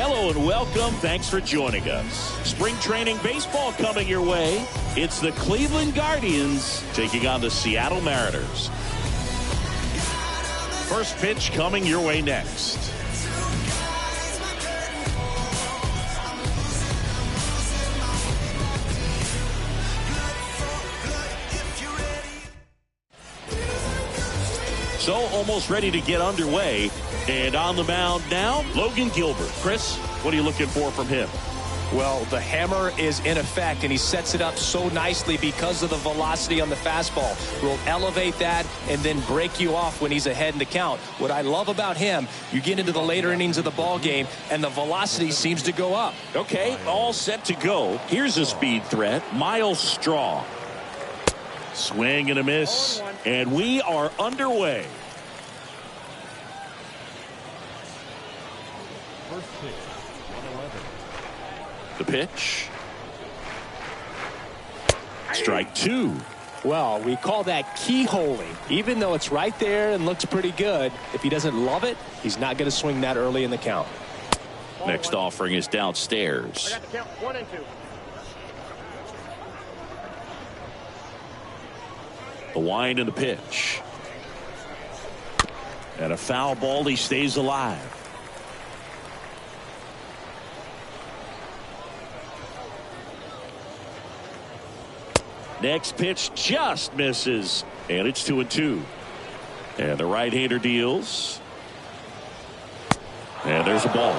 Hello and welcome. Thanks for joining us. Spring training baseball coming your way. It's the Cleveland Guardians taking on the Seattle Mariners. First pitch coming your way next. So almost ready to get underway. And on the mound now, Logan Gilbert. Chris, what are you looking for from him? Well, the hammer is in effect, and he sets it up so nicely because of the velocity on the fastball. Will elevate that and then break you off when he's ahead in the count. What I love about him, you get into the later innings of the ball game, and the velocity seems to go up. Okay, all set to go. Here's a speed threat, Miles Straw. Swing and a miss, and we are underway. The pitch. Strike two. Well, we call that keyholing. Even though it's right there and looks pretty good, if he doesn't love it, he's not going to swing that early in the count. Next offering is downstairs. I got the count 1 and 2. The wind and the pitch. And a foul ball. He stays alive. Next pitch just misses, and it's 2-2. And the right-hander deals. And there's a ball.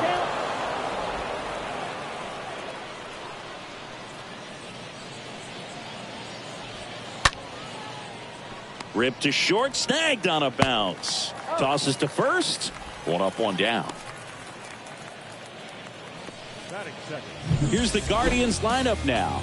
Ripped to short, snagged on a bounce. Tosses to first. 1 up, 1 down. Here's the Guardians lineup now.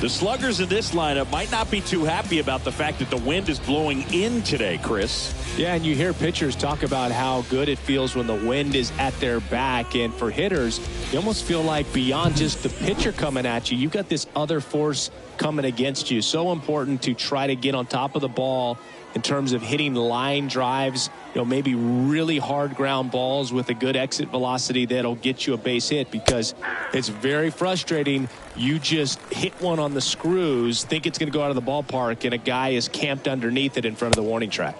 The sluggers in this lineup might not be too happy about the fact that the wind is blowing in today, Chris. Yeah, and you hear pitchers talk about how good it feels when the wind is at their back. And for hitters, you almost feel like beyond just the pitcher coming at you, you've got this other force coming against you. So important to try to get on top of the ball in terms of hitting line drives, maybe really hard ground balls with a good exit velocity that'll get you a base hit, because it's very frustrating. You just hit one on the screws, think it's going to go out of the ballpark, and a guy is camped underneath it in front of the warning track.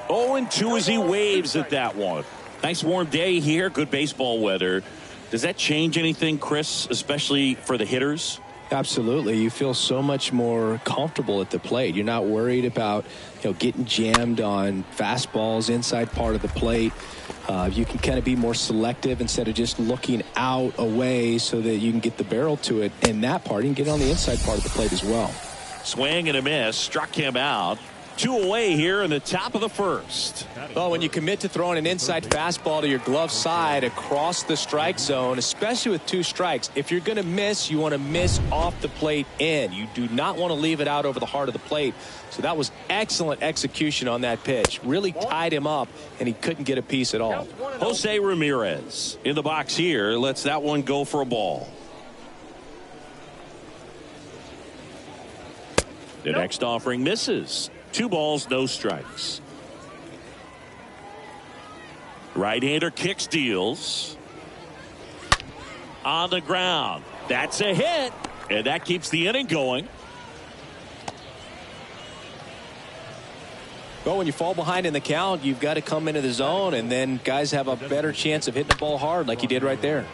0-2 as he waves at that one. Nice warm day here, good baseball weather. Does that change anything, Chris, especially for the hitters? Absolutely. You feel so much more comfortable at the plate. You're not worried about getting jammed on fastballs inside part of the plate. You can kind of be more selective instead of just looking out away so that you can get the barrel to it. And that part, you can get on the inside part of the plate as well. Swing and a miss, struck him out. 2 away here in the top of the first. Well, when you commit to throwing an inside fastball to your glove side across the strike zone, especially with 2 strikes, if you're going to miss, you want to miss off the plate in. You do not want to leave it out over the heart of the plate. So that was excellent execution on that pitch. Really tied him up, and he couldn't get a piece at all. Jose Ramirez in the box here lets that one go for a ball. The next offering misses. 2 balls, no strikes. Right-hander kicks, deals. On the ground. That's a hit. And that keeps the inning going. Well, when you fall behind in the count, you've got to come into the zone, and then guys have a better chance of hitting the ball hard like he did right there.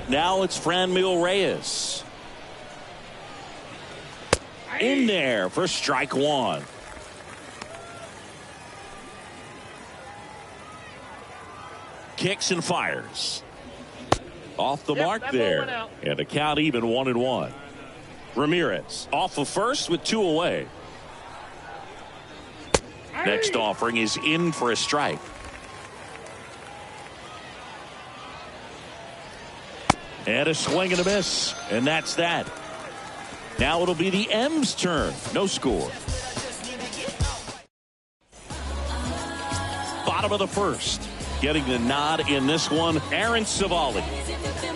Now it's Franmil Reyes. In there for strike 1. Kicks and fires. Off the mark there. And the count even 1-1. Ramirez off of first with 2 away. Next offering is in for a strike. And a swing and a miss. And that's that. Now it'll be the M's turn. No score. Bottom of the first. getting the nod in this one. Aaron Civale.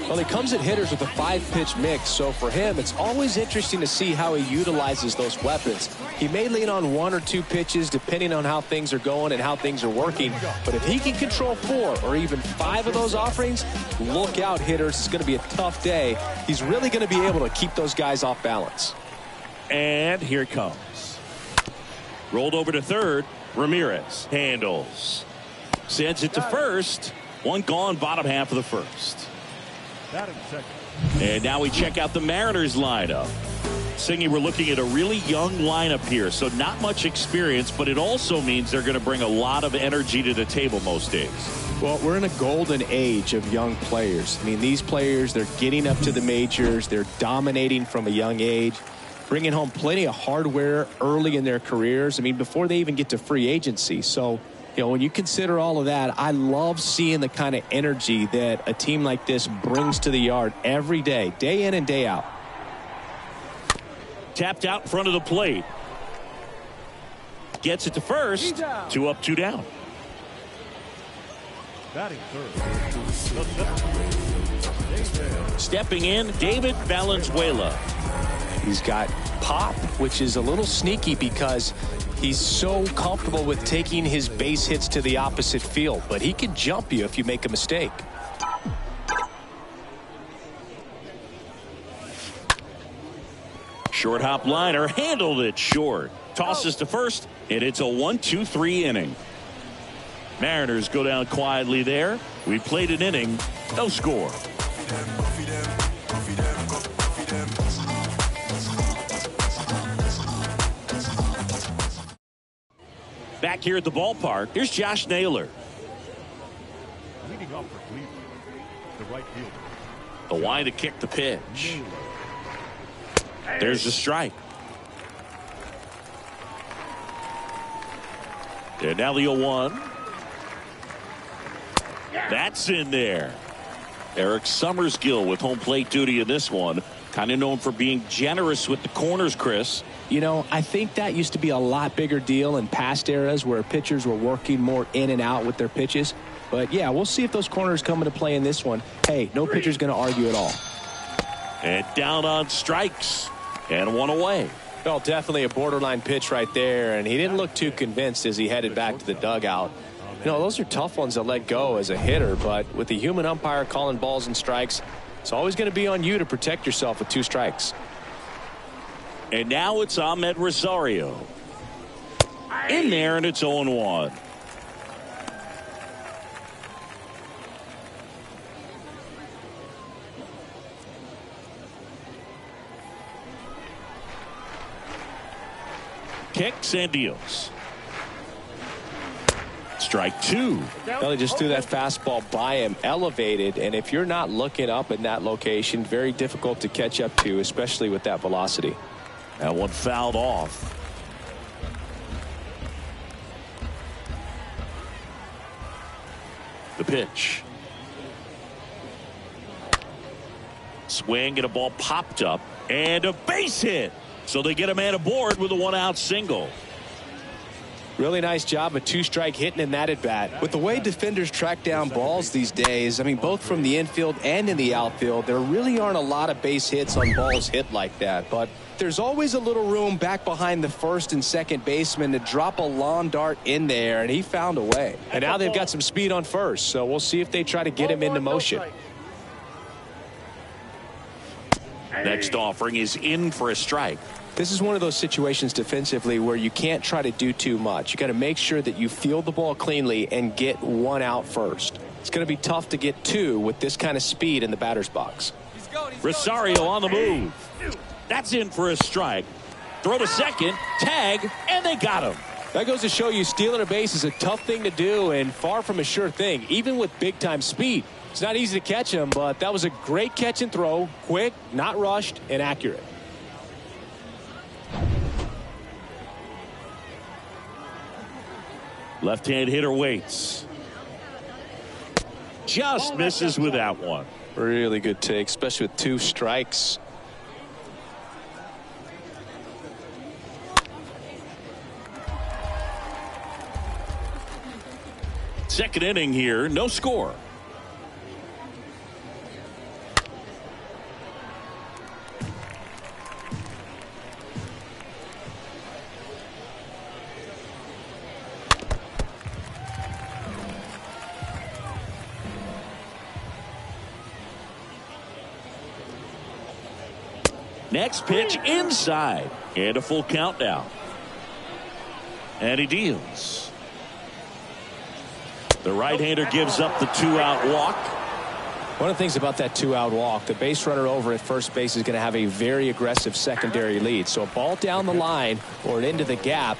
Well, he comes at hitters with a 5-pitch mix, so for him, it's always interesting to see how he utilizes those weapons. He may lean on 1 or 2 pitches depending on how things are going and how things are working, but if he can control 4 or even 5 of those offerings, look out, hitters. It's going to be a tough day. He's really going to be able to keep those guys off balance. And here it comes. Rolled over to third. Ramirez handles. Sends it to first. One gone, bottom half of the first. And now we check out the Mariners lineup. Singy, we're looking at a really young lineup here, so not much experience, but it also means they're going to bring a lot of energy to the table most days. Well, we're in a golden age of young players. I mean, these players, they're getting up to the majors. They're dominating from a young age, bringing home plenty of hardware early in their careers. I mean, before they even get to free agency. So, you know, when you consider all of that, I love seeing the kind of energy that a team like this brings to the yard every day in and day out. Tapped out in front of the plate. Gets it to first. 2 up, 2 down. Batting third. Stepping in, David Valenzuela. He's got pop, which is a little sneaky because he's so comfortable with taking his base hits to the opposite field, but he can jump you if you make a mistake. Short hop liner, handled it short. Tosses to first, and it's a 1-2-3 inning. Mariners go down quietly there. We played an inning, no score. Back here at the ballpark, here's Josh Naylor. Leading off for Cleveland, the right fielder. The line to kick the pitch. There's the strike. And now the 0-1. That's in there. Eric Summersgill with home plate duty in this one. Kind of known for being generous with the corners, Chris. You know, I think that used to be a lot bigger deal in past eras where pitchers were working more in and out with their pitches. But, yeah, we'll see if those corners come into play in this one. Hey, no pitcher's going to argue at all. And down on strikes. And one away. Well, definitely a borderline pitch right there, and he didn't look too convinced as he headed back to the dugout. You know, those are tough ones to let go as a hitter, but with the human umpire calling balls and strikes, it's always going to be on you to protect yourself with 2 strikes. And now it's Ahmed Rosario. In there, and it's 0-1. Kicks and deals. Strike 2. Well, they just threw that fastball by him, elevated, and if you're not looking up in that location, very difficult to catch up to, especially with that velocity. That one fouled off. The pitch. Swing and a ball popped up and a base hit. So they get a man aboard with a 1-out single. Really nice job, a 2-strike hitting in that at bat. With the way defenders track down balls these days, I mean, both from the infield and in the outfield, there really aren't a lot of base hits on balls hit like that. But there's always a little room back behind the first and second baseman to drop a lawn dart in there, and he found a way. And now they've got some speed on first, so we'll see if they try to get him into motion. Next offering is in for a strike. This is one of those situations defensively where you can't try to do too much. You got to make sure that you field the ball cleanly and get 1 out first. It's going to be tough to get 2 with this kind of speed in the batter's box. Rosario on the move. That's in for a strike. Throw to second, tag, and they got him. That goes to show you stealing a base is a tough thing to do and far from a sure thing, even with big-time speed. It's not easy to catch him, but that was a great catch and throw, quick, not rushed, and accurate. Left-hand hitter waits. Just misses with that one. Really good take, especially with 2 strikes. Second inning here, no score. Next pitch inside. And a full count now. And he deals. The right-hander gives up the 2-out walk. One of the things about that 2-out walk, the base runner over at first base is going to have a very aggressive secondary lead. So a ball down the line or into the gap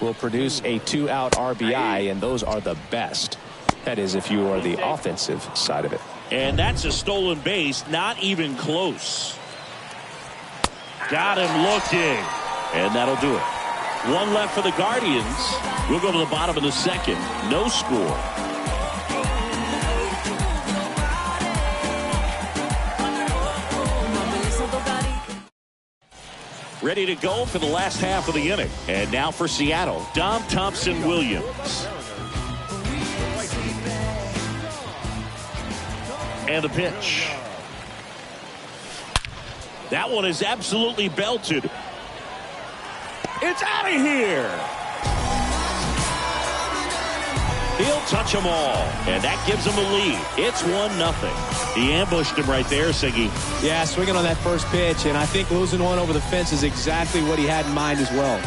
will produce a 2-out RBI, and those are the best. That is, if you are the offensive side of it. And that's a stolen base, not even close. Got him looking. And that'll do it. One left for the Guardians. We'll go to the bottom of the second. No score. Ready to go for the last half of the inning. And now for Seattle, Dom Thompson-Williams. And the pitch. That one is absolutely belted. It's out of here. He'll touch them all, and that gives him a lead. It's 1-0. He ambushed him right there, Siggy. Yeah, swinging on that first pitch, and I think losing one over the fence is exactly what he had in mind as well.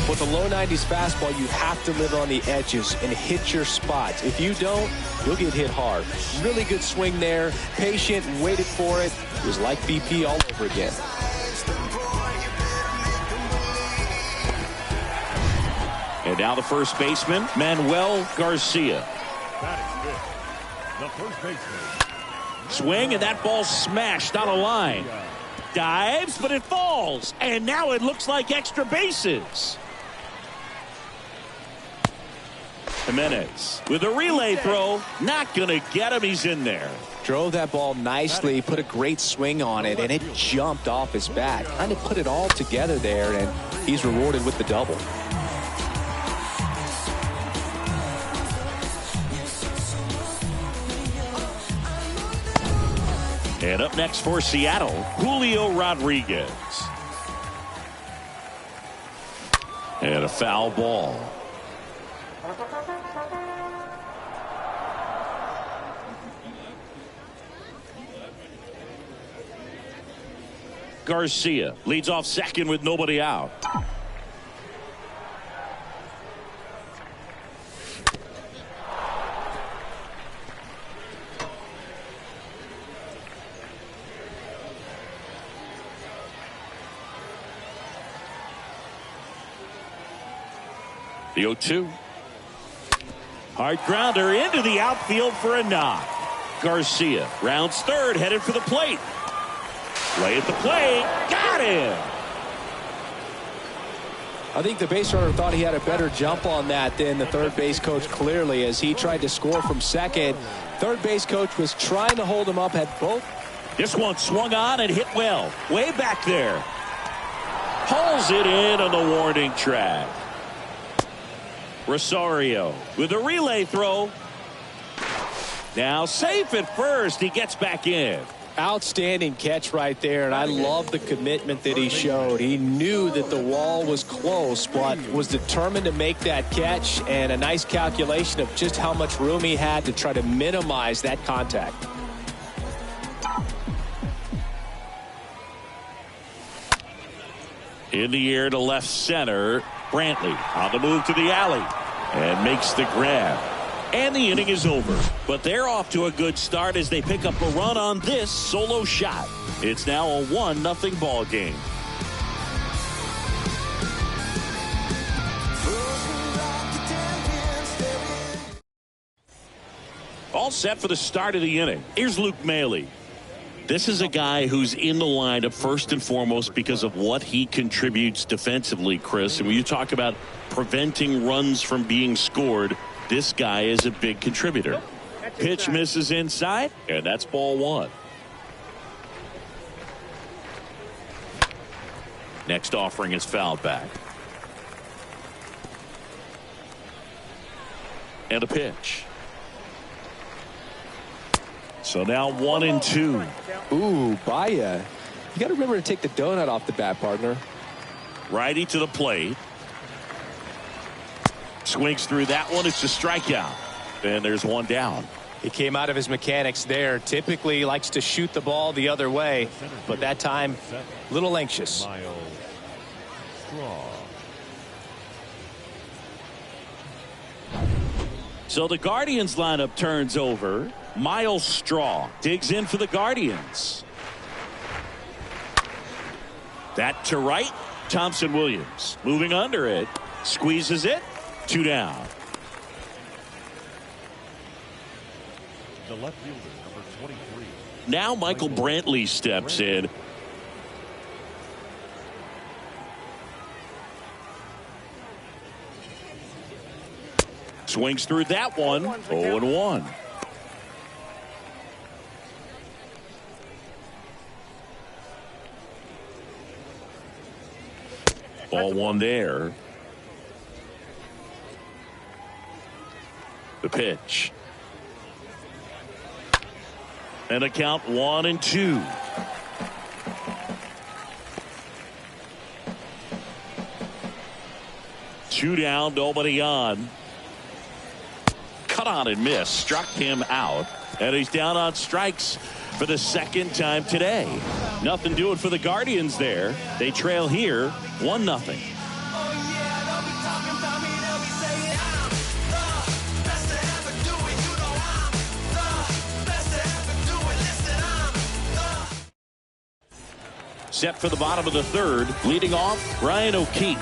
With a low 90s fastball, you have to live on the edges and hit your spots. If you don't, you'll get hit hard. Really good swing there. Patient, waited for it. It was like BP all over again. And now the first baseman, Manuel Garcia. The first baseman. Swing, and that ball smashed on a line. Dives, but it falls. And now it looks like extra bases. Jimenez with a relay throw. Not going to get him. He's in there. Drove that ball nicely, put a great swing on it, and it jumped off his bat. Kind of put it all together there, and he's rewarded with the double. And up next for Seattle, Julio Rodriguez. And a foul ball. Garcia leads off second with nobody out. The 0-2. Hard grounder into the outfield for a knock. Garcia rounds third, headed for the plate. Play at the plate. Got him. I think the base runner thought he had a better jump on that than the third base coach, clearly, as he tried to score from second. Third base coach was trying to hold him up, had both. This one swung on and hit well. Way back there. Hauls it in on the warning track. Rosario with a relay throw. Now safe at first. He gets back in. Outstanding catch right there, and I love the commitment that he showed. He knew that the wall was close, but was determined to make that catch, and a nice calculation of just how much room he had to try to minimize that contact. In the air to left center, Brantley on the move to the alley and makes the grab. And the inning is over, but they're off to a good start as they pick up a run on this solo shot. It's now a 1-0 ball game. All set for the start of the inning. Here's Luke Maile. This is a guy who's in the lineup first and foremost because of what he contributes defensively, Chris. And when you talk about preventing runs from being scored, this guy is a big contributor. Pitch misses inside, and that's ball one. Next offering is fouled back. And a pitch. So now 1-2. Ooh, Baez. You got to remember to take the donut off the bat, partner. Righty to the plate. Swings through that one. It's a strikeout. And there's one down. He came out of his mechanics there. Typically likes to shoot the ball the other way, but that time a little anxious. Miles Straw. So the Guardians lineup turns over. Miles Straw digs in for the Guardians. That to right. Thompson Williams moving under it. Squeezes it. 2 down. The left fielder, number 23. Now Michael Brantley steps in. Swings through that one. 0-1. Ball one there. The pitch. And a count 1-2. Two down, nobody on. Cut on and miss. Struck him out. And he's down on strikes for the second time today. Nothing doing for the Guardians there. They trail here 1-0. Set for the bottom of the third. Leading off, Ryan O'Keefe.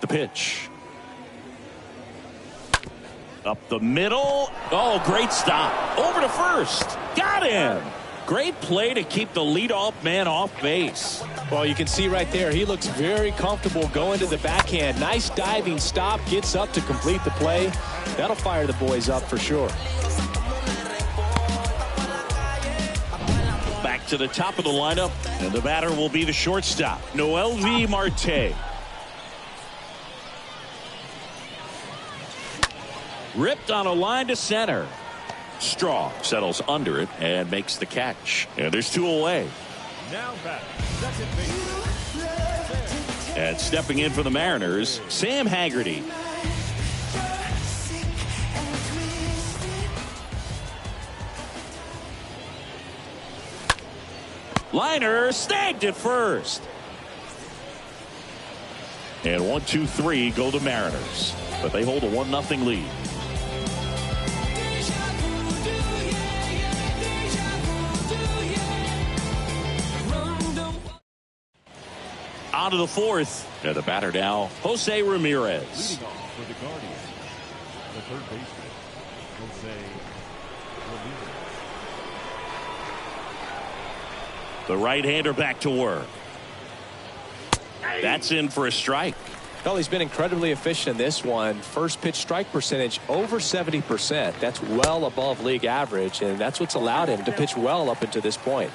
The pitch. Up the middle. Oh, great stop. Over to first. Got him. Great play to keep the leadoff man off base. Well, you can see right there, he looks very comfortable going to the backhand. Nice diving stop. Gets up to complete the play. That'll fire the boys up for sure. back to the top of the lineup, and the batter will be the shortstop, Noelvi Marte. Ripped on a line to center. Straw settles under it and makes the catch. And there's 2 away. Now back, second base. And stepping in for the Mariners, Sam Haggerty. Liner snagged at first. And 1, 2, 3 go the Mariners. But they hold a 1-0 lead. On to the 4th. And the batter now, Jose Ramirez. Leading off for the Guardians, the third baseman, Jose Ramirez. The right-hander back to work. That's in for a strike. Well, he's been incredibly efficient in this one. First pitch strike percentage over 70%. That's well above league average, and that's what's allowed him to pitch well up until this point.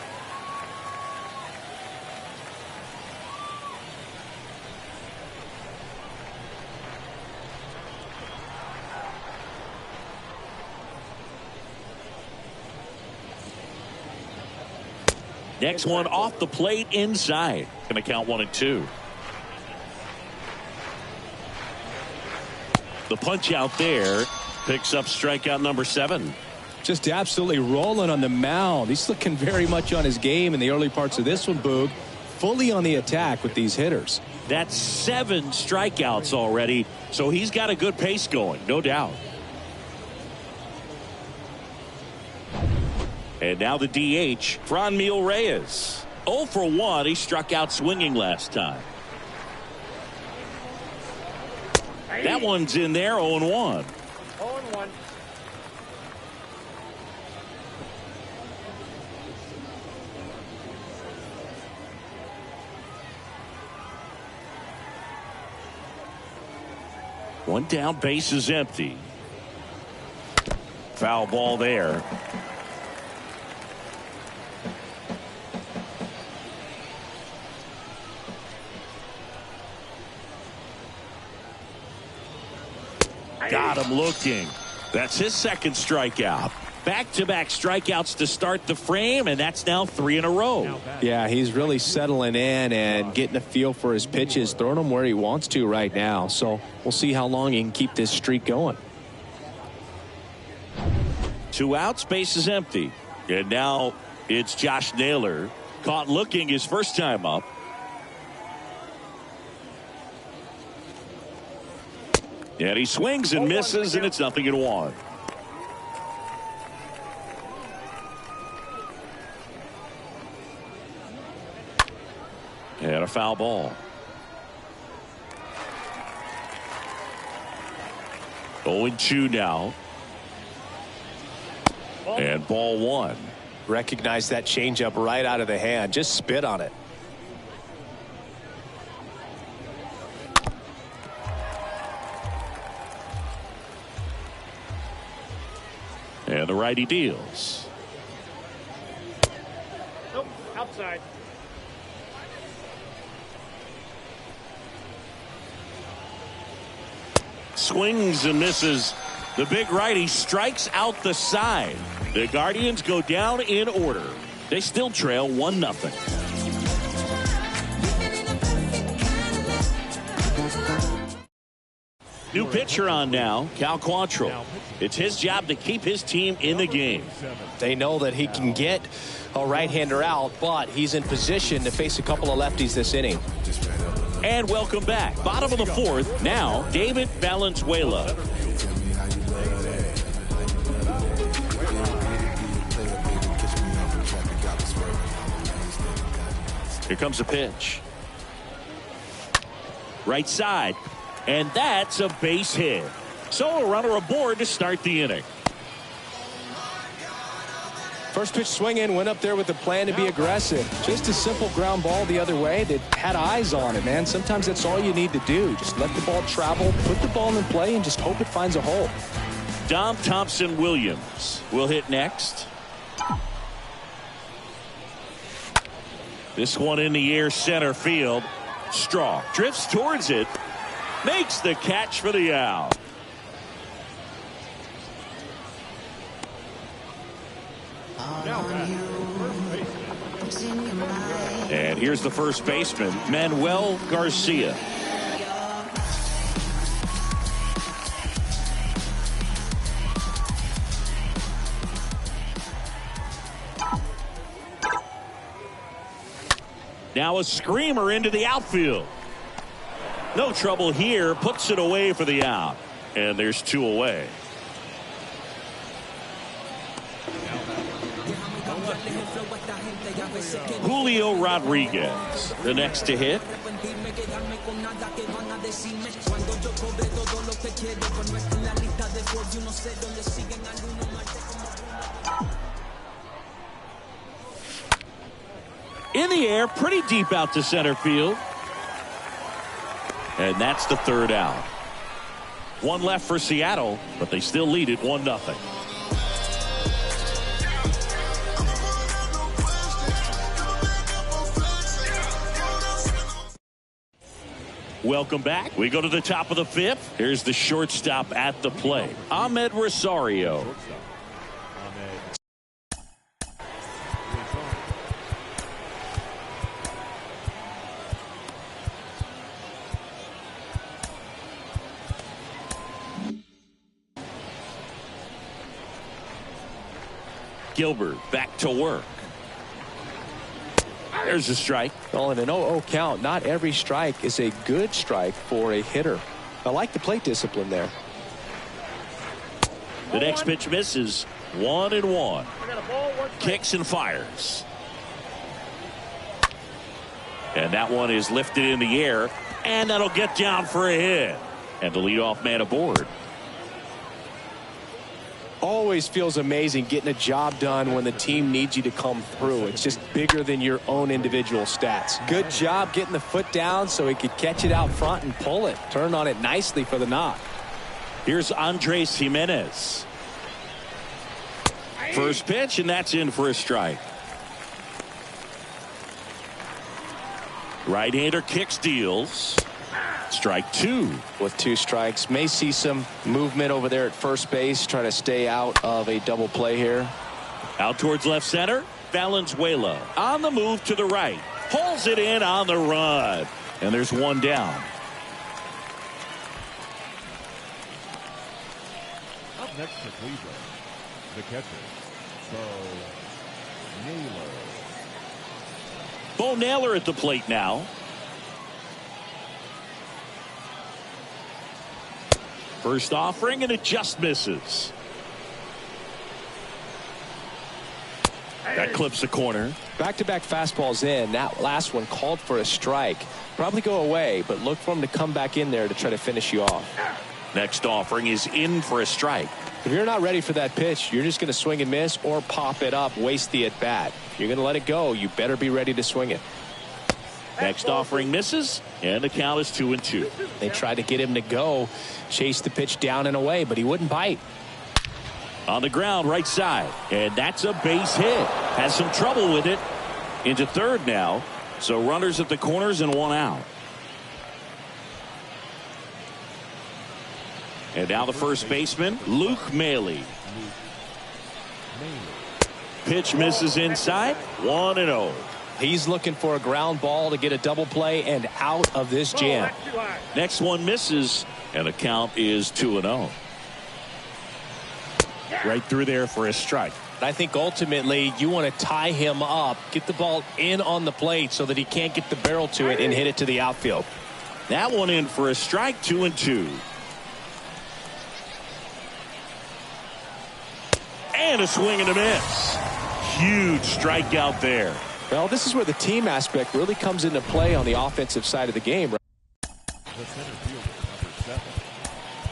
Next one off the plate inside. Going to count 1 and 2. The punch out there picks up strikeout number 7. Just absolutely rolling on the mound. He's looking very much on his game in the early parts of this one, Boog. Fully on the attack with these hitters. That's 7 strikeouts already, so he's got a good pace going, no doubt. And now the DH, Franmil Reyes. 0 for 1. He struck out swinging last time. That one's in there, 0 and 1. 0 and 1. One down, base is empty. Foul ball there. Got him looking. That's his second strikeout. Back-to-back strikeouts to start the frame, and that's now 3 in a row. Yeah, he's really settling in and getting a feel for his pitches, throwing them where he wants to right now. So we'll see how long he can keep this streak going. 2 outs, base is empty. And now it's Josh Naylor. Caught looking his first time up. And he swings and misses, and it's 0-1. And a foul ball. 0-2 now. And ball 1. Recognize that changeup right out of the hand. Just spit on it. And the righty deals. Nope, outside. Swings and misses. The big righty strikes out the side. The Guardians go down in order. They still trail 1-0. New pitcher on now, Cal Quantrill. It's his job to keep his team in the game. They know that he can get a right-hander out, but he's in position to face a couple of lefties this inning. And welcome back. Bottom of the 4th. Now, David Valenzuela. Here comes a pitch. Right side. And that's a base hit. So a runner aboard to start the inning. First pitch swing in, went up there with the plan to be aggressive. Just a simple ground ball the other way that had eyes on it, man. Sometimes that's all you need to do. Just let the ball travel, put the ball in play, and just hope it finds a hole. Dom Thompson Williams will hit next. This one in the air, center field. Straw drifts towards it, makes the catch for the out. And here's the first baseman, Manuel Garcia. Now a screamer into the outfield. No trouble here, puts it away for the out. And there's 2 away. Julio Rodriguez, the next to hit. In the air, pretty deep out to center field. And that's the 3rd out. 1 left for Seattle, but they still lead it 1-0. Welcome back. We go to the top of the 5th. Here's the shortstop at the plate, Ahmed Rosario. Gilbert back to work. There's a strike. Well, in an 0-0 count, not every strike is a good strike for a hitter. I like the plate discipline there. The next pitch misses. 1-1. Kicks and fires. And that one is lifted in the air, and that'll get down for a hit. And the leadoff man aboard. Always feels amazing getting a job done when the team needs you to come through. It's just bigger than your own individual stats. Good job getting the foot down so he could catch it out front and pull it. Turn on it nicely for the knock. Here's Andres Jimenez. First pitch, and that's in for a strike. Right-hander kicks, deals. Strike 2. With 2 strikes, may see some movement over there at first base, trying to stay out of a double play here. Out towards left center, Valenzuela on the move to the right, pulls it in on the run, and there's 1 down. Up next to Cleveland, the catcher, Bo Naylor at the plate now. First offering, and it just misses. That clips the corner. Back-to-back fastballs in. That last one called for a strike. Probably go away, but look for him to come back in there to try to finish you off. Next offering is in for a strike. If you're not ready for that pitch, you're just going to swing and miss or pop it up, waste the at-bat. If you're going to let it go, you better be ready to swing it. Next offering misses, and the count is 2-2. They tried to get him to go, chase the pitch down and away, but he wouldn't bite. On the ground, right side, and that's a base hit. Has some trouble with it. Into third now, so runners at the corners and 1 out. And now the first baseman, Luke Maile. Pitch misses inside, 1-0. He's looking for a ground ball to get a double play and out of this jam. Next one misses, and the count is 2-0. Right through there for a strike. I think ultimately you want to tie him up, get the ball in on the plate so that he can't get the barrel to it and hit it to the outfield. That one in for a strike, 2-2. And a swing and a miss. Huge strikeout there. Well, this is where the team aspect really comes into play on the offensive side of the game. The center fielder, number 7,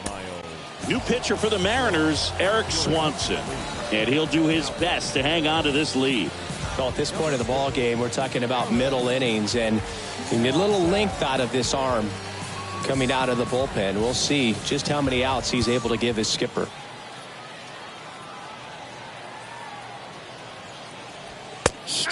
Miles. New pitcher for the Mariners, Eric Swanson. And he'll do his best to hang on to this lead. Well, at this point of the ball game, we're talking about middle innings, and you need a little length out of this arm coming out of the bullpen. We'll see just how many outs he's able to give his skipper.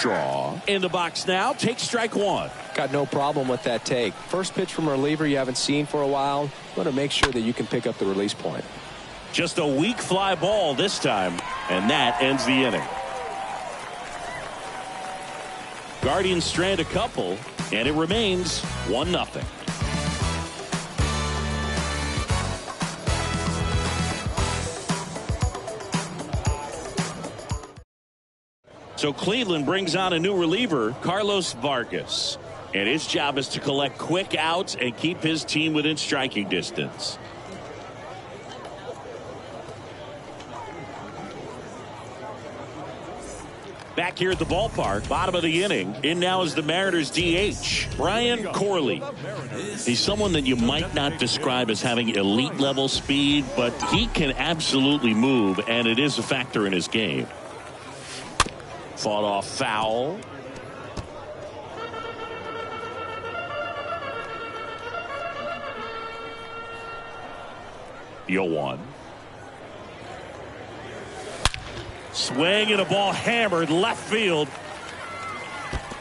Straw in the box now. Take strike one. Got no problem with that take. First pitch from a reliever you haven't seen for a while. Want to make sure that you can pick up the release point. Just a weak fly ball this time, and that ends the inning. Guardians strand a couple, and it remains 1-0. So Cleveland brings on a new reliever, Carlos Vargas. And his job is to collect quick outs and keep his team within striking distance. Back here at the ballpark, bottom of the inning. In now is the Mariners DH, Brian Corley. He's someone that you might not describe as having elite level speed, but he can absolutely move, and it is a factor in his game. Fought off foul. Yoan. Swing and a ball hammered left field.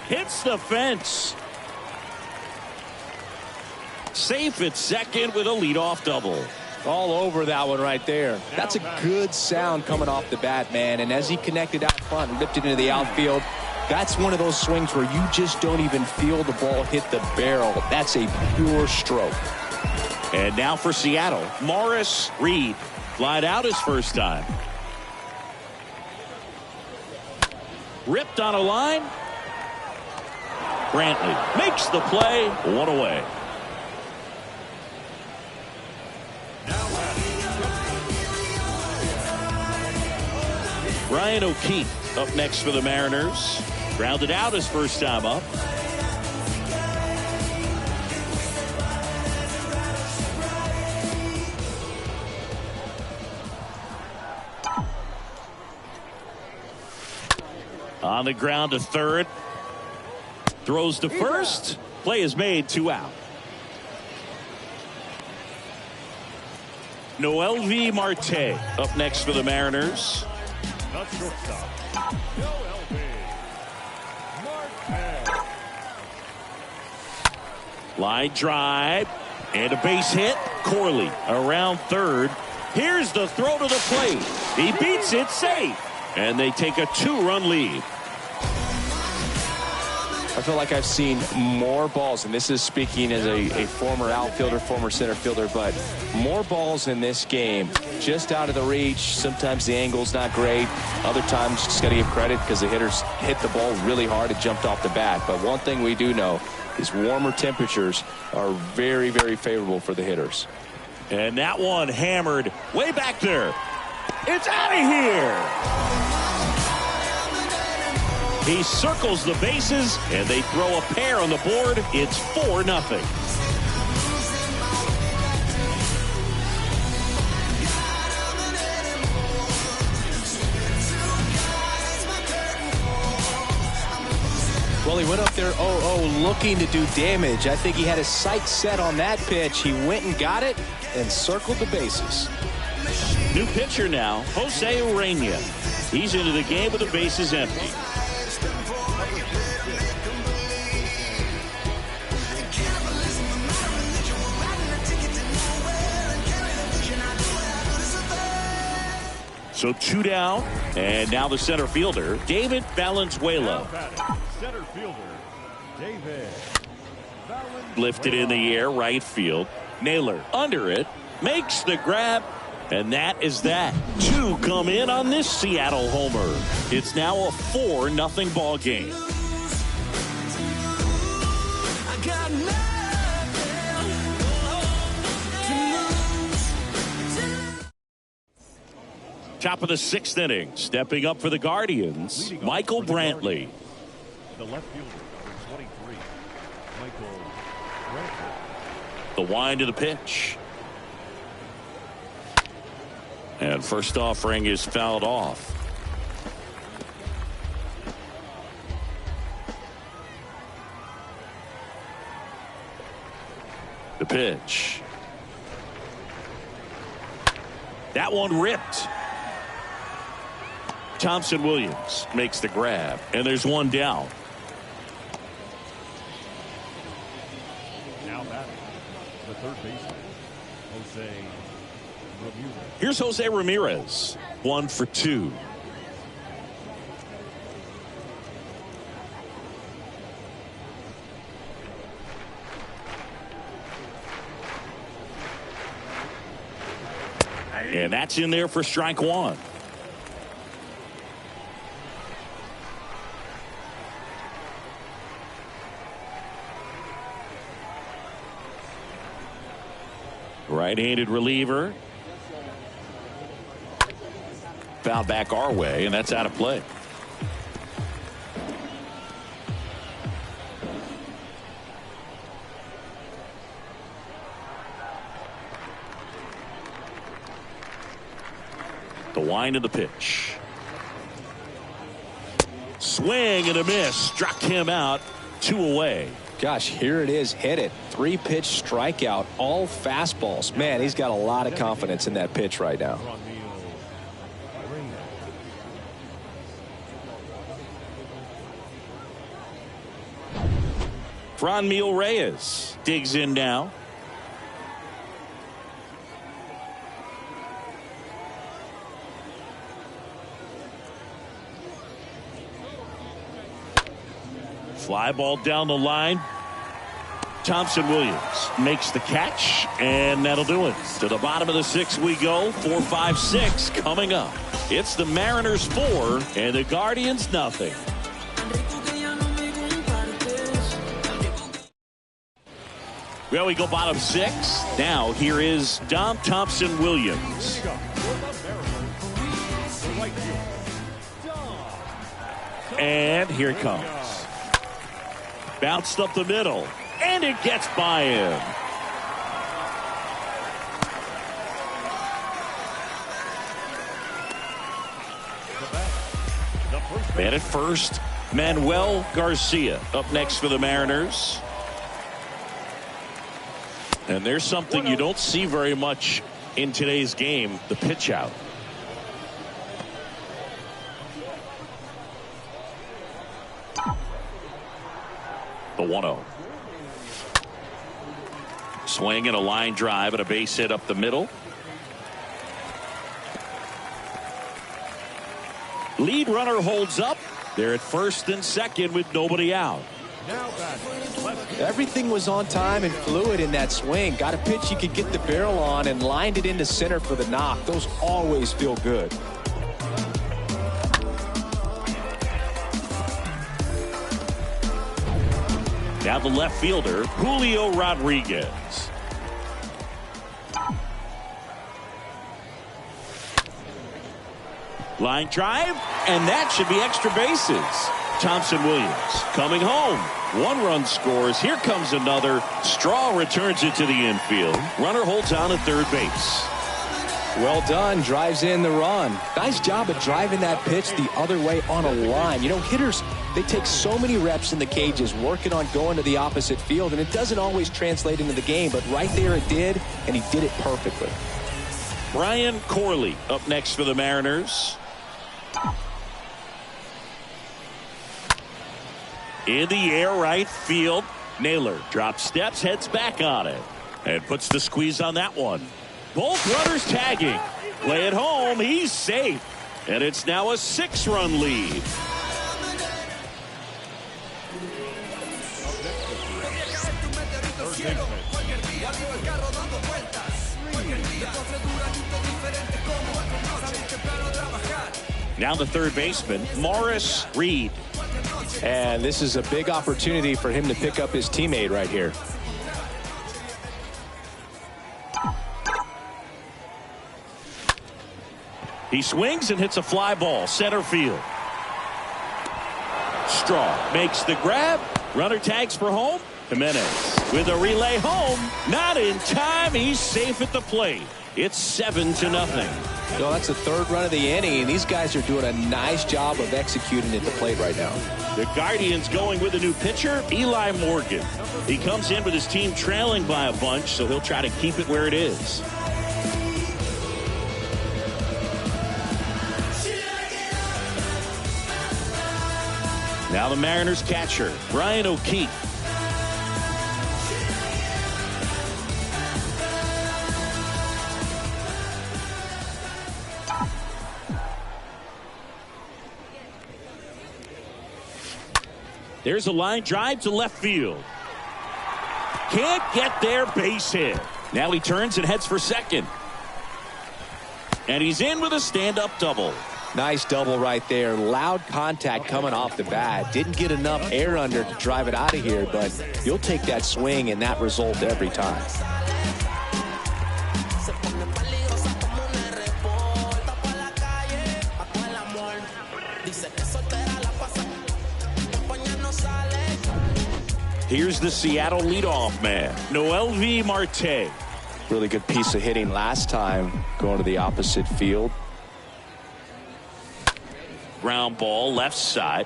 Hits the fence. Safe at second with a leadoff double. All over that one right there. That's a good sound coming off the bat, man. And as he connected out front and lifted into the outfield, that's one of those swings where you just don't even feel the ball hit the barrel. That's a pure stroke. And now for Seattle, Morris Reed. Flied out his first time. Ripped on a line. Brantley makes the play. One away. Ryan O'Keefe up next for the Mariners. Grounded out his first time up. On the ground to third. Throws to first. Play is made, 2 out. Noelvi Marte up next for the Mariners. The shortstop, Noelvi Marte. Line drive and a base hit. Corley around third. Here's the throw to the plate. He beats it safe. And they take a 2-run lead. I feel like I've seen more balls, and this is speaking as a former outfielder, former center fielder, but more balls in this game just out of the reach. Sometimes the angle's not great. Other times just got to give credit because the hitters hit the ball really hard. It jumped off the bat. But one thing we do know is warmer temperatures are very, very favorable for the hitters. And that one hammered way back there. It's out of here. He circles the bases, and they throw a pair on the board. It's 4-0. Well, he went up there 0-0 looking to do damage. I think he had his sights set on that pitch. He went and got it and circled the bases. New pitcher now, Jose Urena. He's into the game with the bases empty. So 2 down, and now the center fielder, David Valenzuela. Center fielder, David Valenzuela. Lifted in the air, right field. Naylor under it, makes the grab, and that is that. 2 come in on this Seattle homer. It's now a 4-0 ball game. Top of the 6th inning, stepping up for the Guardians, Michael Brantley. The left fielder, number 23, Michael Brantley. The wind to the pitch. And first offering is fouled off. The pitch. That one ripped. Thompson Williams makes the grab, and there's one down. Now batting, the third baseman, Jose Ramirez. Here's Jose Ramirez, 1 for 2. And that's in there for strike 1. Right-handed reliever. Foul back our way, and that's out of play. The wind of the pitch. Swing and a miss. Struck him out. 2 away. Gosh, here it is. Hit it. 3-pitch strikeout. All fastballs. Man, he's got a lot of confidence in that pitch right now. Franmil Reyes digs in now. Fly ball down the line. Thompson Williams makes the catch, and that'll do it. To the bottom of the 6th we go. 4, 5, 6 coming up. It's the Mariners 4 and the Guardians nothing. Well, we go bottom 6. Now here is Dom Thompson Williams. And here it comes. Bounced up the middle, and it gets by him. And at first, Manuel Garcia up next for the Mariners. And there's something you don't see very much in today's game, the pitch out. The 1-0. Swing and a line drive and a base hit up the middle. Lead runner holds up. They're at first and second with nobody out. Everything was on time and fluid in that swing. Got a pitch you could get the barrel on and lined it into center for the knock. Those always feel good. Now the left fielder, Julio Rodriguez. Line drive, and that should be extra bases. Thompson Williams coming home. 1 run scores. Here comes another. Straw returns it to the infield. Runner holds on at third base. Well done. Drives in the run. Nice job of driving that pitch the other way on a line. You know, hitters, they take so many reps in the cages working on going to the opposite field, and it doesn't always translate into the game, but right there it did, and he did it perfectly. Brian Corley up next for the Mariners. In the air, right field. Naylor drops steps, heads back on it, and puts the squeeze on that one. Both runners tagging. Play it home. He's safe. And it's now a 6-run lead. Now the third baseman, Morris Reed. And this is a big opportunity for him to pick up his teammate right here. He swings and hits a fly ball, center field. Straw makes the grab. Runner tags for home. Jimenez with a relay home. Not in time. He's safe at the plate. It's 7-0. Well, that's the 3rd run of the inning, and these guys are doing a nice job of executing at the plate right now. The Guardians going with a new pitcher, Eli Morgan. He comes in with his team trailing by a bunch, so he'll try to keep it where it is. Now the Mariners catcher, Brian O'Keefe. There's a line drive to left field. Can't get there, base hit. Now he turns and heads for second. And he's in with a stand-up double. Nice double right there. Loud contact coming off the bat. Didn't get enough air under to drive it out of here, but you'll take that swing and that result every time. Here's the Seattle leadoff man, Noelvi Marte. Really good piece of hitting last time, going to the opposite field. Ground ball left side.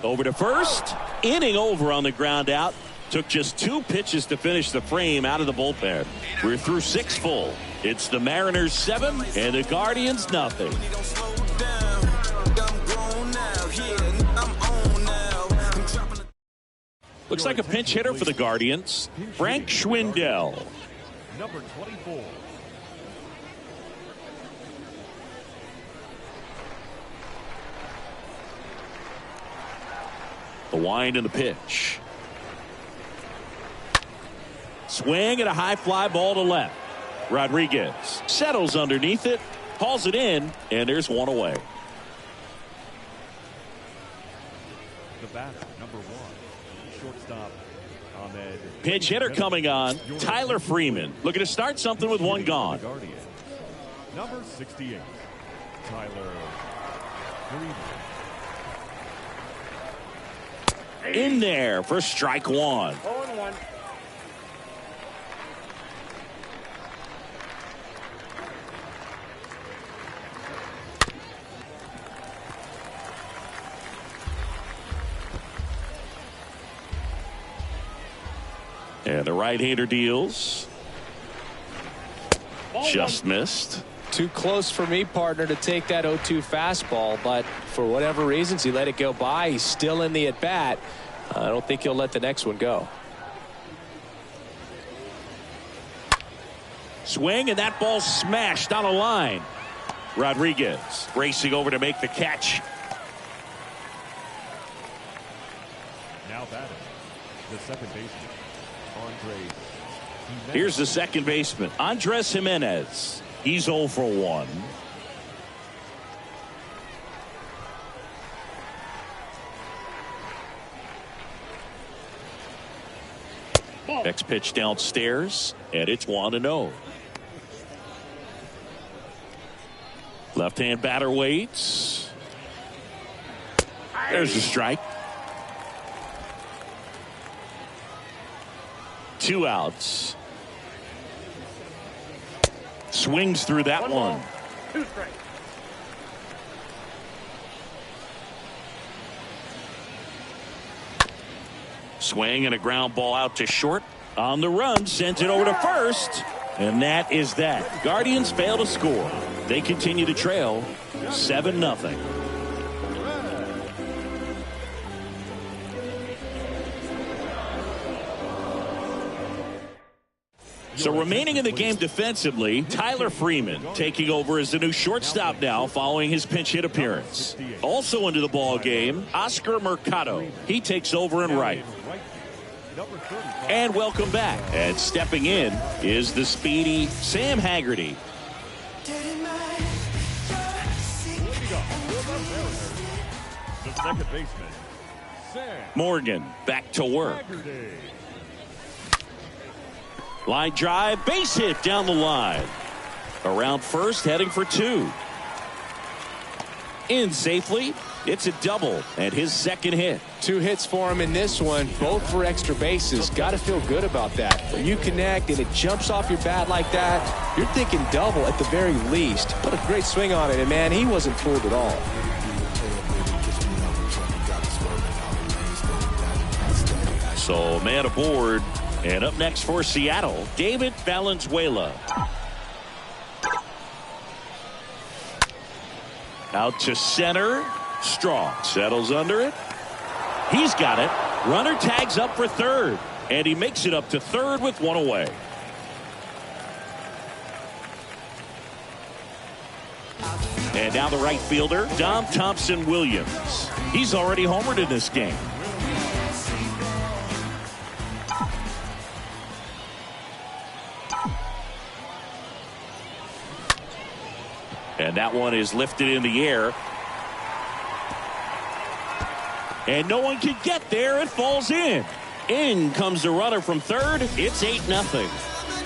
Over to first. Inning over on the ground out. Took just 2 pitches to finish the frame out of the bullpen. We're through 6 full. It's the Mariners 7 and the Guardians nothing. Looks like a pinch hitter for the Guardians, Frank Schwindel. Number 24. The wind and the pitch. Swing and a high fly ball to left. Rodriguez settles underneath it, hauls it in, and there's one away. The batter, number 1. Shortstop, Ahmed. Pinch hitter coming on, Tyler Freeman. Looking to start something with one gone. Number 68, Tyler Freeman. In there for strike 1. 0-1. And the right-hander deals. Just missed. Too close for me, partner, to take that 0-2 fastball, but for whatever reasons he let it go by. He's still in the at-bat. I don't think he'll let the next one go. Swing, and that ball smashed on a line. Rodriguez racing over to make the catch. Now batting, the second baseman, Andres. Here's the second baseman, Andres Jimenez. He's 0 for 1. Next pitch downstairs, and it's 1-0. Left-hand batter waits. There's a strike. 2 outs. Swings through that one. 2 strikes. Swing and a ground ball out to short. On the run, sends it over to first. And that is that. Guardians fail to score. They continue to trail 7-0. So remaining in the game defensively, Tyler Freeman taking over as the new shortstop now following his pinch hit appearance. Also into the ball game, Oscar Mercado. He takes over in right. And welcome back. And stepping in is the speedy Sam Haggerty. The second baseman, Sam Morgan back to work. Haggerty. Line drive, base hit down the line. Around first, heading for 2. In safely. It's a double and his second hit. 2 hits for him in this one, both for extra bases. Got to feel good about that. When you connect and it jumps off your bat like that, you're thinking double at the very least. Put a great swing on it, and man, he wasn't fooled at all. So man aboard, and up next for Seattle, David Valenzuela. Out to center. Straw settles under it. He's got it. Runner tags up for third, and he makes it up to third with one away. And now the right fielder, Dom Thompson-Williams. He's already homered in this game. And that one is lifted in the air. And no one can get there. It falls in. In comes the runner from third. It's 8-0.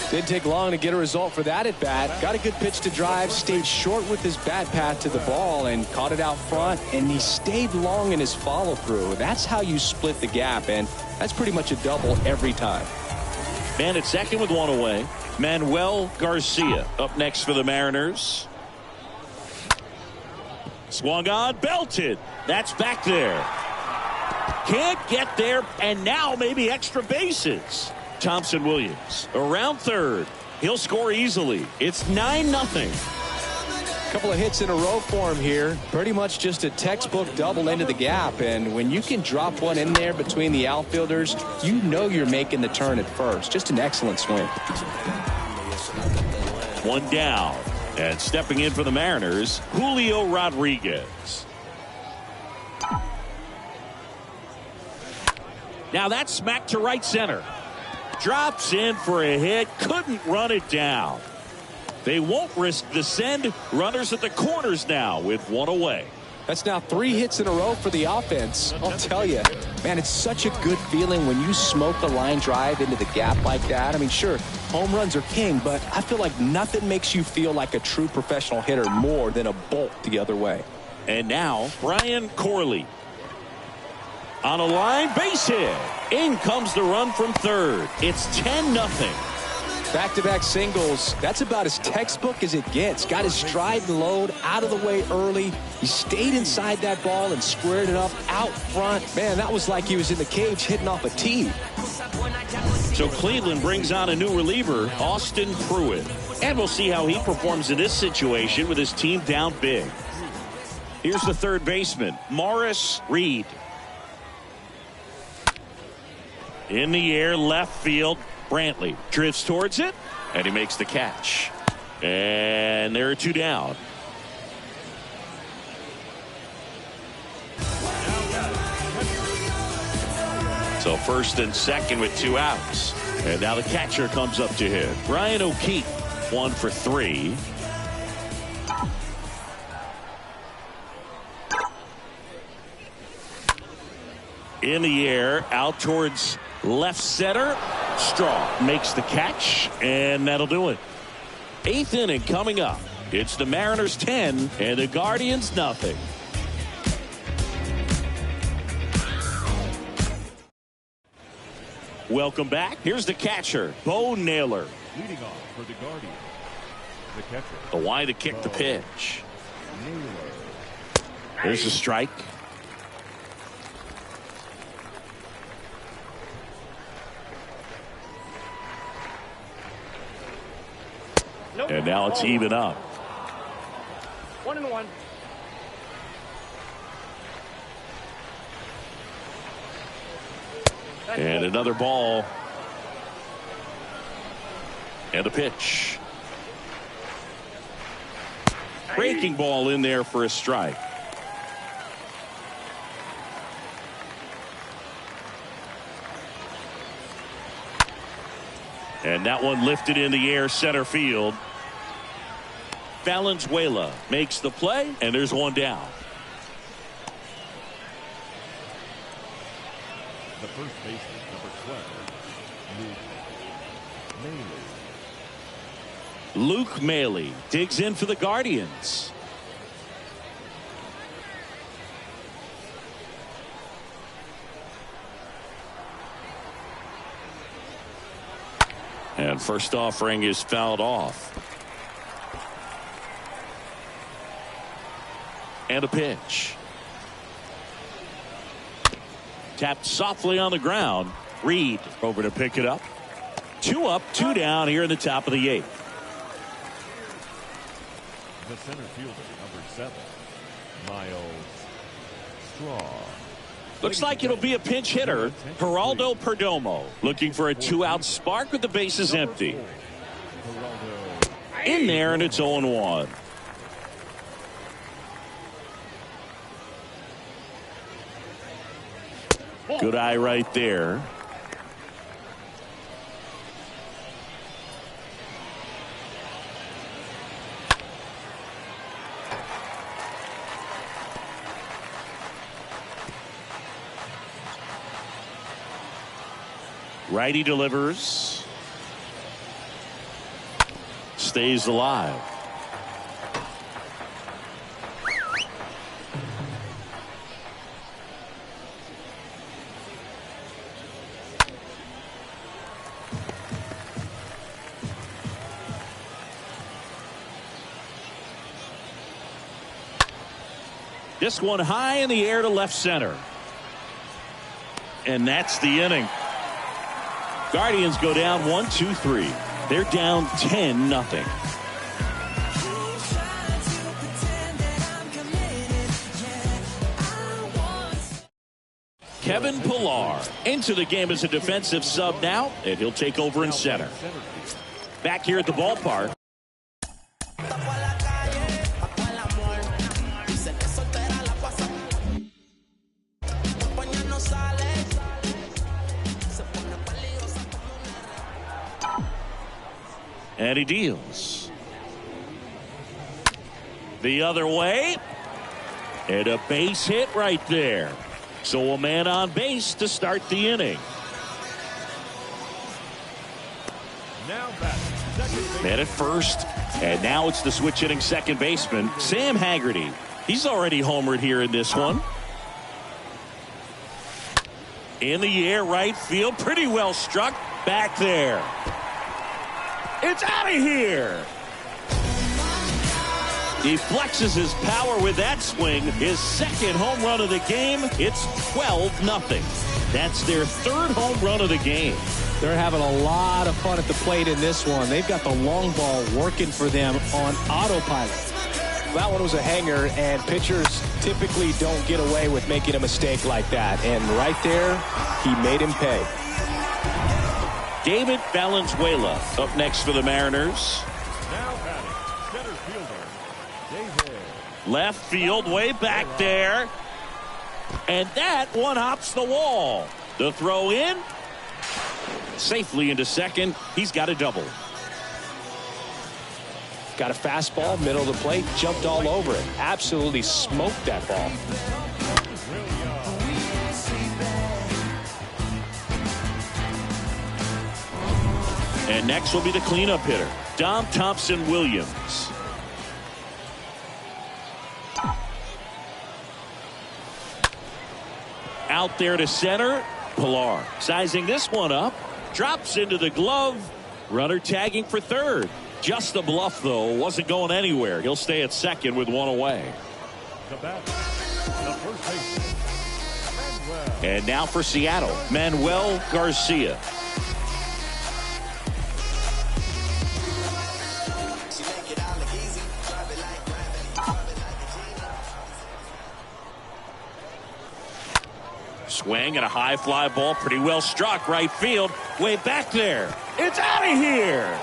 Didn't take long to get a result for that at bat. Got a good pitch to drive, stayed short with his bat path to the ball and caught it out front, and he stayed long in his follow through. That's how you split the gap, and that's pretty much a double every time. Man at second with one away. Manuel Garcia up next for the Mariners. Swung on, belted. That's back there. Can't get there, and now maybe extra bases. Thompson-Williams around third. He'll score easily. It's 9-0. Couple of hits in a row for him here. Pretty much just a textbook double into the gap, and when you can drop one in there between the outfielders, you know you're making the turn at first. Just an excellent swing. One down, and stepping in for the Mariners, Julio Rodriguez. Now that's smacked to right center. Drops in for a hit. Couldn't run it down. They won't risk the send. Runners at the corners now with one away. That's now 3 hits in a row for the offense. I'll tell you, man, it's such a good feeling when you smoke the line drive into the gap like that. I mean, sure, home runs are king, but I feel like nothing makes you feel like a true professional hitter more than a bolt the other way. And now Brian Corley. On a line, base hit. In comes the run from third. It's 10-0. Back-to-back singles. That's about as textbook as it gets. Got his stride and load out of the way early. He stayed inside that ball and squared it up out front. Man, that was like he was in the cage hitting off a tee. So Cleveland brings on a new reliever, Austin Pruitt. And we'll see how he performs in this situation with his team down big. Here's the third baseman, Morris Reed. In the air, left field. Brantley drifts towards it, and he makes the catch. And there are 2 down. So first and second with 2 outs. And now the catcher comes up to hit. Ryan O'Keefe, 1 for 3. In the air, out towards left center. Straw makes the catch, and that'll do it. 8th inning coming up. It's the Mariners 10 and the Guardians nothing. Welcome back. Here's the catcher, Bo Naylor. Leading off for the Guardians, the catcher. The wide to kick the pitch. Naylor. There's the strike. And now it's even up. 1-1. And another ball. And a pitch. Breaking ball in there for a strike. And that one lifted in the air, center field. Valenzuela makes the play, and there's 1 down. The first baseman, number 12, Luke Maile digs in for the Guardians. And first offering is fouled off. And a pitch. Tapped softly on the ground. Reed over to pick it up. 2 up, 2 down here in the top of the 8th. the center fielder, number 7, Miles draw. Looks like it'll be a pinch hitter. Geraldo Perdomo looking for a 2-out spark with the bases empty. In there, and it's 0-1. Good eye right there. Righty delivers. Stays alive. This one high in the air to left center. And that's the inning. Guardians go down 1-2-3. They're down 10-0. Kevin Pillar into the game as a defensive sub now, and he'll take over in center. Back here at the ballpark. And he deals. The other way. And a base hit right there. So a man on base to start the inning. Now batting, Man at first. And now it's the switch hitting second baseman, Sam Haggerty. He's already homered here in this one. In the air, right field. Pretty well struck. Back there. It's out of here. He flexes his power with that swing. His second home run of the game. It's 12-0. That's their third home run of the game. They're having a lot of fun at the plate in this one. They've got the long ball working for them on autopilot. That one was a hanger, and pitchers typically don't get away with making a mistake like that. And right there, he made him pay. David Valenzuela up next for the Mariners. now batting, center fielder, David. Left field, way back there. And that one hops the wall. The throw in. Safely into second. He's got a double. Got a fastball, middle of the plate, jumped all over it. Absolutely smoked that ball. And next will be the cleanup hitter, Dom Thompson-Williams. Out there to center. Pillar sizing this one up. Drops into the glove. Runner tagging for third. Just a bluff, though. Wasn't going anywhere. He'll stay at second with one away. The bat, the first baseman, Manuel. And now for Seattle, Manuel Garcia. Swing and a high fly ball, pretty well struck right field, way back there. It's out of here.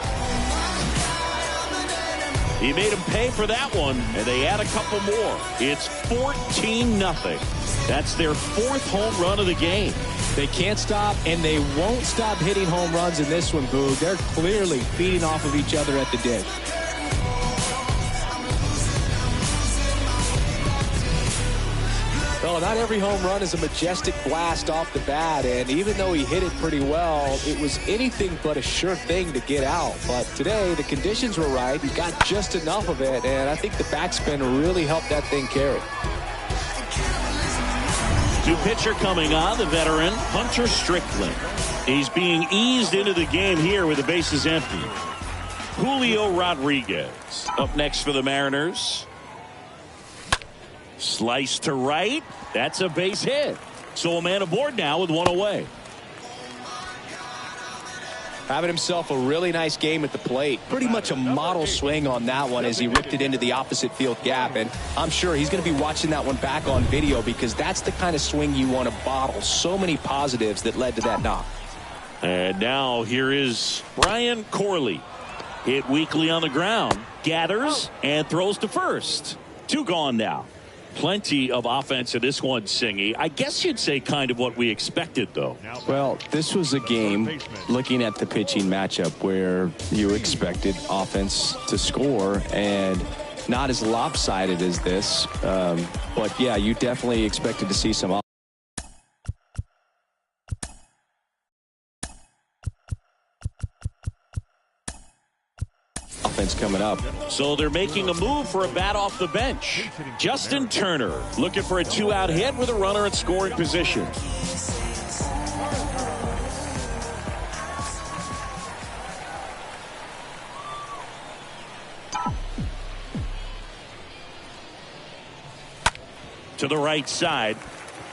He made him pay for that one, and they add a couple more. It's 14-0. That's their fourth home run of the game. They can't stop, and they won't stop hitting home runs in this one, Boog. They're clearly feeding off of each other at the dish. Well, not every home run is a majestic blast off the bat, and even though he hit it pretty well, it was anything but a sure thing to get out. But today, the conditions were right. He got just enough of it, and I think the backspin really helped that thing carry. New pitcher coming on, the veteran, Hunter Strickland. He's being eased into the game here with the bases empty. Julio Rodriguez up next for the Mariners. Slice to right. That's a base hit. So a man aboard now with one away. Having himself a really nice game at the plate. Pretty much a model swing on that one as he ripped it into the opposite field gap. And I'm sure he's going to be watching that one back on video because that's the kind of swing you want to bottle. So many positives that led to that knock. And now here is Brian Corley. Hit weakly on the ground. Gathers and throws to first. 2 gone now. Plenty of offense in this one, Singy. I guess you'd say kind of what we expected, though. Well, this was a game, looking at the pitching matchup, where you expected offense to score, and not as lopsided as this. But, yeah, you definitely expected to see some offense coming up. So they're making a move for a bat off the bench. Justin Turner looking for a 2-out hit with a runner in scoring position. To the right side,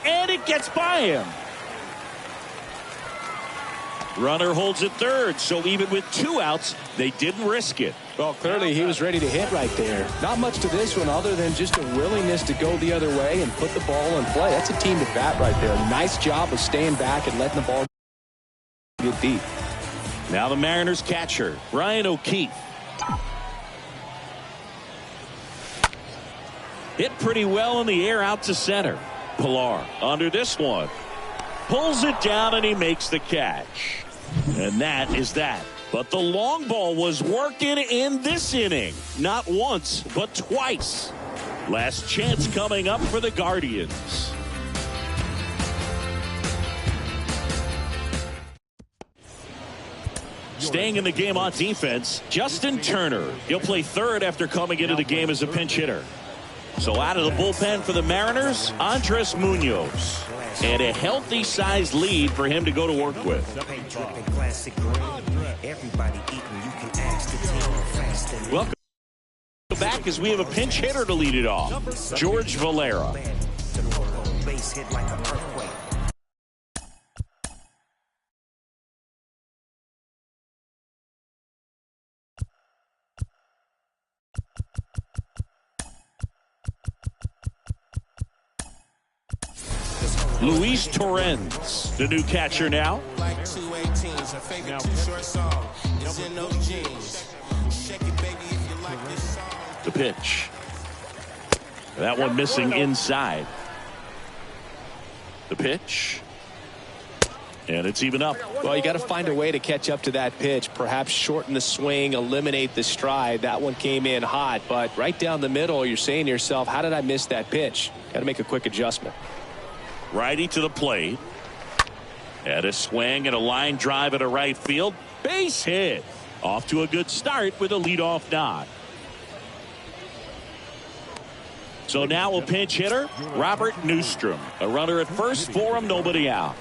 and it gets by him. Runner holds at third, so even with 2 outs, they didn't risk it. Well, clearly he was ready to hit right there. Not much to this one other than just a willingness to go the other way and put the ball in play. That's a team at bat right there. Nice job of staying back and letting the ball get deep. Now the Mariners catcher, Ryan O'Keefe. Hit pretty well in the air out to center. Pilar under this one. Pulls it down and he makes the catch. And that is that. But the long ball was working in this inning. Not once, but twice. Last chance coming up for the Guardians. Staying in the game on defense, Justin Turner. He'll play third after coming into the game as a pinch hitter. So out of the bullpen for the Mariners, Andres Munoz. And a healthy sized lead for him to go to work with. Welcome back as we have a pinch hitter to lead it off. George Valera. Luis Torrens, the new catcher now. The pitch. That one missing inside. The pitch. And it's even up. Well, you got to find a way to catch up to that pitch. Perhaps shorten the swing, eliminate the stride. That one came in hot, but right down the middle, you're saying to yourself, how did I miss that pitch? Got to make a quick adjustment. Righty to the plate. And a swing and a line drive at a right field. Base hit. Off to a good start with a leadoff knock. So now a pinch hitter, Robert Newstrom. A runner at first for him, nobody out.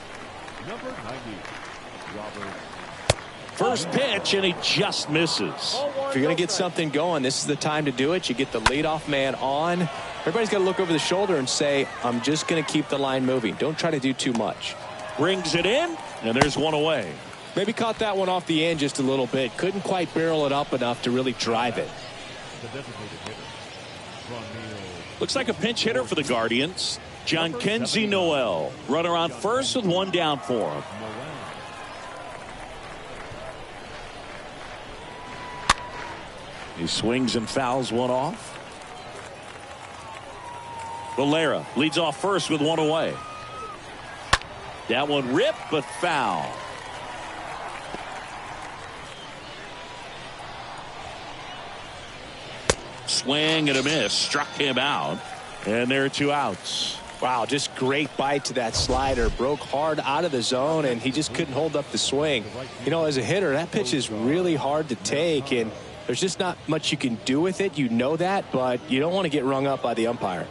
Number 90, Robert. First pitch, and he just misses. If you're going to get something going, this is the time to do it. You get the leadoff man on. Everybody's got to look over the shoulder and say, I'm just going to keep the line moving. Don't try to do too much. Rings it in, and there's one away. Maybe caught that one off the end just a little bit. Couldn't quite barrel it up enough to really drive it. The designated hitter, Ronnie. Looks like a pinch hitter for the Guardians. John Kenzie Noel. Runner on first with one down for him. He swings and fouls one off. Valera leads off first with one away. That one ripped but foul. Swing and a miss. Struck him out. And there are 2 outs. Wow, just great bite to that slider. Broke hard out of the zone, and he just couldn't hold up the swing. You know, as a hitter, that pitch is really hard to take, and there's just not much you can do with it. You know that, but you don't want to get rung up by the umpire.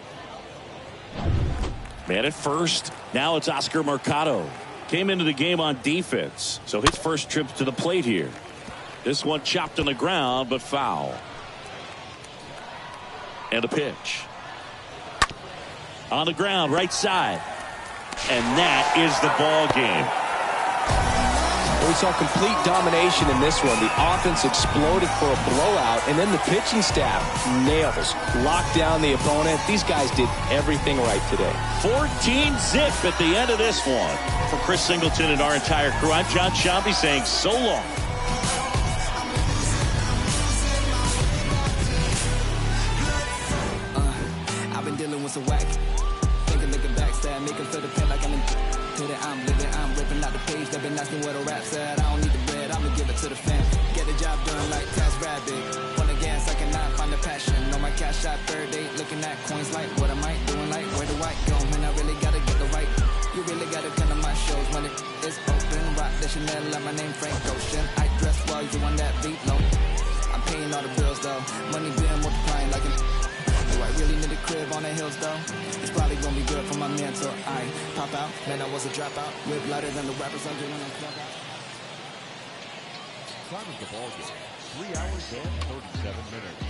Man at first. Now it's Oscar Mercado. Came into the game on defense, so his first trip to the plate here. This one chopped on the ground, but foul. And a pitch. On the ground, right side. And that is the ball game. We saw complete domination in this one. The offense exploded for a blowout, and then the pitching staff nails, locked down the opponent. These guys did everything right today. 14-zip at the end of this one. For Chris Singleton and our entire crew, I'm John Sciambi saying so long. I've been dealing with some whack. Thinking, looking back, sad, making feel the pain like I'm in. To that I'm living, I'm ripping out the page. They've been asking what a rap said. I don't need the bread, I'ma give it to the fam. Get the job done like Taz Rabbit. On the gas, I cannot find the passion. On my cash shot, third date, looking at coins like, what am I doing? Like, where do I go? Man, I really gotta get the right. You really gotta come to my shows when it is open. Rock the Chanel, like my name Frank Ocean. I dress well, you want that beat low. I'm paying all the bills though. Money been multiplying like an. Do I really need a crib on the hills though? It's probably gonna be good for my mental. I pop out, man, I was a dropout. Whip lighter than the rappers I'm doing on club out. Time of the ball game, 3 hours and 37 minutes.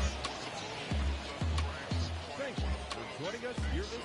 Thank you for joining us here this